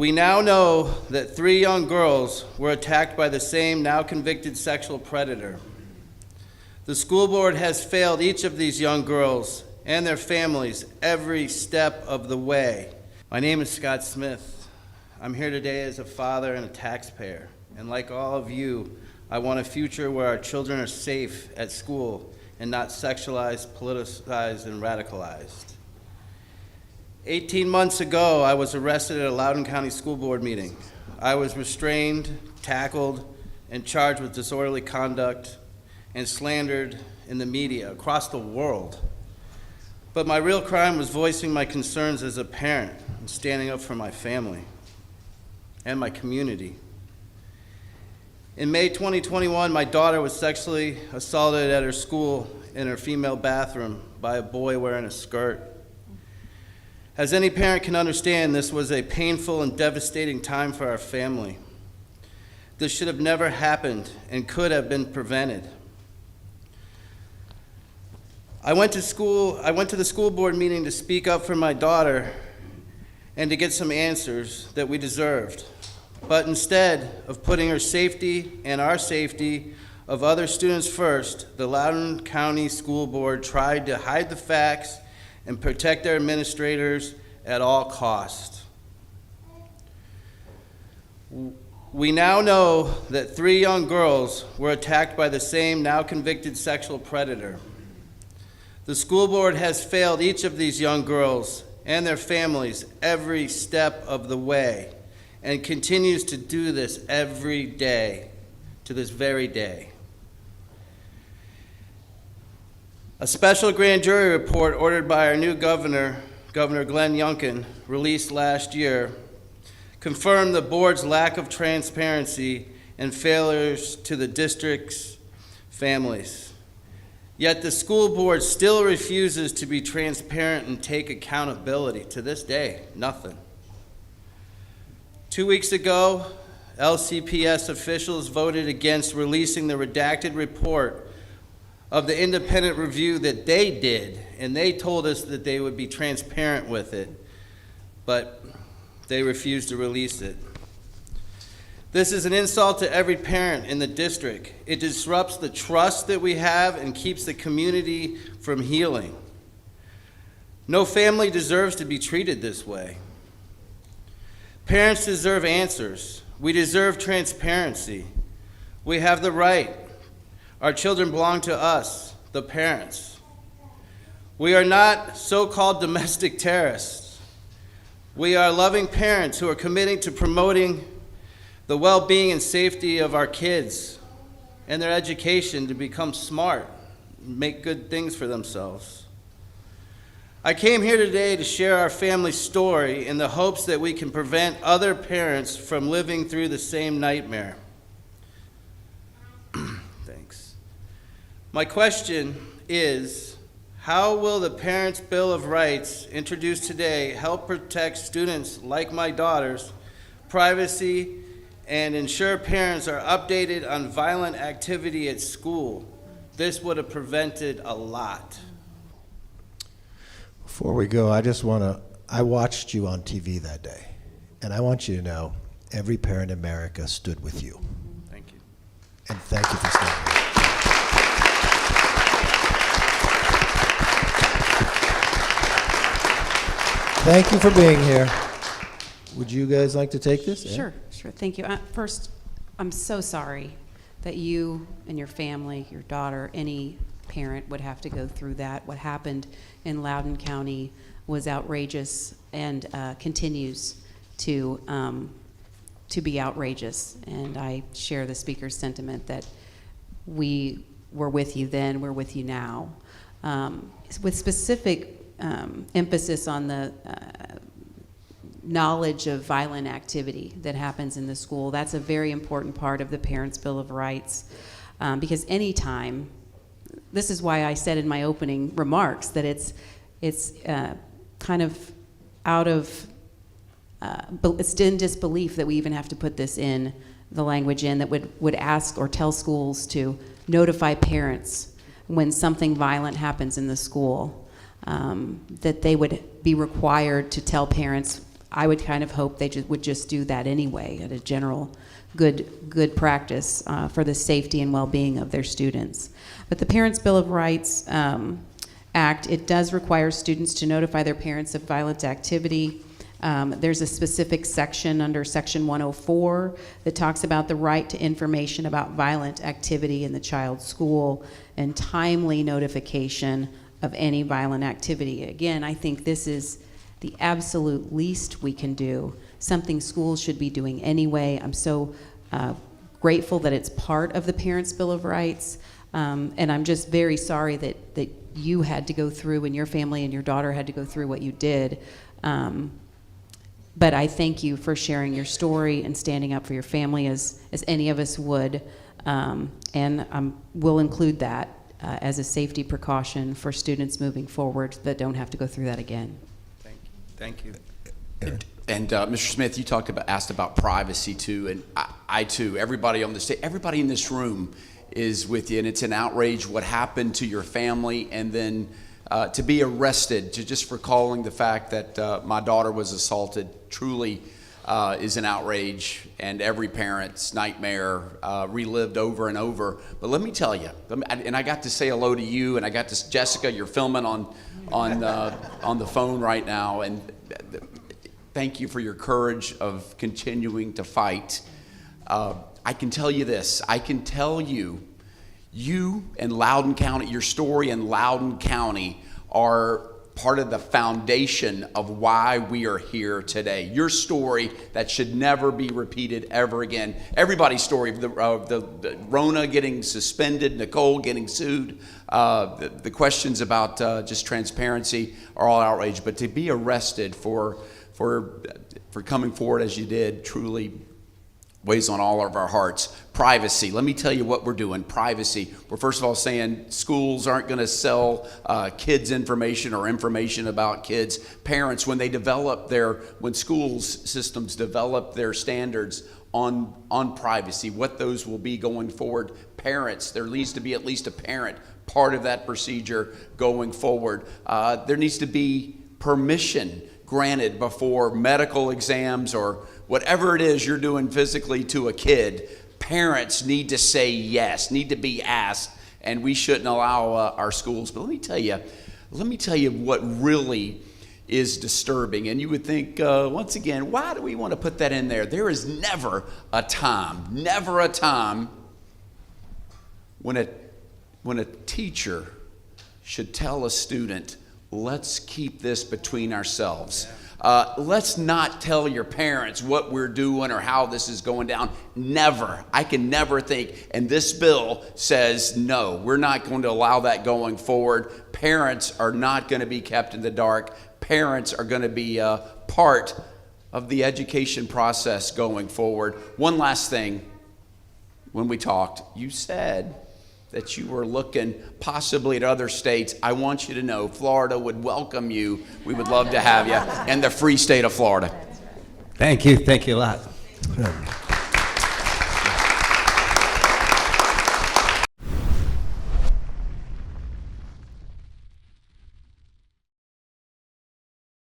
We now know that 3 young girls were attacked by the same now convicted sexual predator. The school board has failed each of these young girls and their families every step of the way. My name is Scott Smith. I'm here today as a father and a taxpayer. And like all of you, I want a future where our children are safe at school and not sexualized, politicized, and radicalized. 18 months ago, I was arrested at a Loudoun County school board meeting. I was restrained, tackled, and charged with disorderly conduct and slandered in the media across the world. But my real crime was voicing my concerns as a parent and standing up for my family and my community. In May 2021, my daughter was sexually assaulted at her school in her female bathroom by a boy wearing a skirt. As any parent can understand, this was a painful and devastating time for our family. This should have never happened and could have been prevented. I went to the school board meeting to speak up for my daughter and to get some answers that we deserved. But instead of putting her safety and our safety of other students first, the Loudoun County School Board tried to hide the facts and protect their administrators at all costs. We now know that 3 young girls were attacked by the same now convicted sexual predator. The school board has failed each of these young girls and their families every step of the way and continues to do this every day to this very day. A special grand jury report ordered by our new governor, Governor Glenn Youngkin, released last year, confirmed the board's lack of transparency and failures to the district's families. Yet the school board still refuses to be transparent and take accountability. To this day, nothing. 2 weeks ago, LCPS officials voted against releasing the redacted report of the independent review that they did, and they told us that they would be transparent with it, but they refused to release it. This is an insult to every parent in the district. It disrupts the trust that we have and keeps the community from healing. No family deserves to be treated this way. Parents deserve answers. We deserve transparency. We have the right. Our children belong to us, the parents. We are not so-called domestic terrorists. We are loving parents who are committing to promoting the well-being and safety of our kids and their education to become smart and make good things for themselves. I came here today to share our family's story in the hopes that we can prevent other parents from living through the same nightmare. Thanks. My question is, how will the Parents' Bill of Rights introduced today help protect students like my daughter's privacy and ensure parents are updated on violent activity at school? This would have prevented a lot. Before we go, I watched you on TV that day, and I want you to know every parent in America stood with you. Thank you. And thank you for standing there. Thank you for being here. Would you guys like to take this? Sure. Thank you. First, I'm so sorry that you and your family, your daughter, any parent would have to go through that. What happened in Loudoun County was outrageous and continues to be outrageous. And I share the speaker's sentiment that we were with you then, we're with you now. With specific emphasis on the knowledge of violent activity that happens in the school. That's a very important part of the Parents' Bill of Rights, because anytime, this is why I said in my opening remarks that it's kind of out of, it's in disbelief that we even have to put this in, the language in that would ask or tell schools to notify parents when something violent happens in the school, that they would be required to tell parents I would kind of hope they would just do that anyway, at a general good practice for the safety and well-being of their students. But the Parents' Bill of Rights Act, it does require students to notify their parents of violent activity. There's a specific section under Section 104 that talks about the right to information about violent activity in the child's school and timely notification of any violent activity. Again, I think this is the absolute least we can do, something schools should be doing anyway. I'm so grateful that it's part of the Parents' Bill of Rights, and I'm just very sorry that you had to go through, and your family and your daughter had to go through what you did. But I thank you for sharing your story and standing up for your family as any of us would, and we'll include that as a safety precaution for students moving forward that don't have to go through that again. Thank you. And Mr. Smith, you asked about privacy too, and I too. Everybody on the stage, everybody in this room is with you, and it's an outrage what happened to your family, and then to be arrested just for calling the fact that my daughter was assaulted truly is an outrage, and every parent's nightmare relived over and over. But let me tell you, and I got to say hello to you, and I got to Jessica. You're filming on the phone right now, and thank you for your courage of continuing to fight. I can tell you this. I can tell you and Loudoun County, your story in Loudoun County are part of the foundation of why we are here today. Your story that should never be repeated ever again. Everybody's story, the Rona getting suspended, Nicole getting sued, the questions about just transparency are all outrage. But to be arrested for coming forward as you did truly weighs on all of our hearts. Privacy. Let me tell you what we're doing. Privacy. We're first of all saying schools aren't going to sell kids information or information about kids. Parents, when schools systems develop their standards on privacy, what those will be going forward. Parents, there needs to be at least a parent part of that procedure going forward. There needs to be permission granted before medical exams or whatever it is you're doing physically to a kid. Parents need to say yes, need to be asked, and we shouldn't allow our schools. But let me tell you what really is disturbing. And you would think, once again, why do we want to put that in there? There is never a time when a teacher should tell a student, let's keep this between ourselves. Let's not tell your parents what we're doing or how this is going down. Never. I can never think. And this bill says, no, we're not going to allow that going forward. Parents are not going to be kept in the dark. Parents are going to be part of the education process going forward. One last thing. When we talked, you said that you were looking possibly at other states. I want you to know Florida would welcome you. We would love to have you in the free state of Florida. Thank you a lot.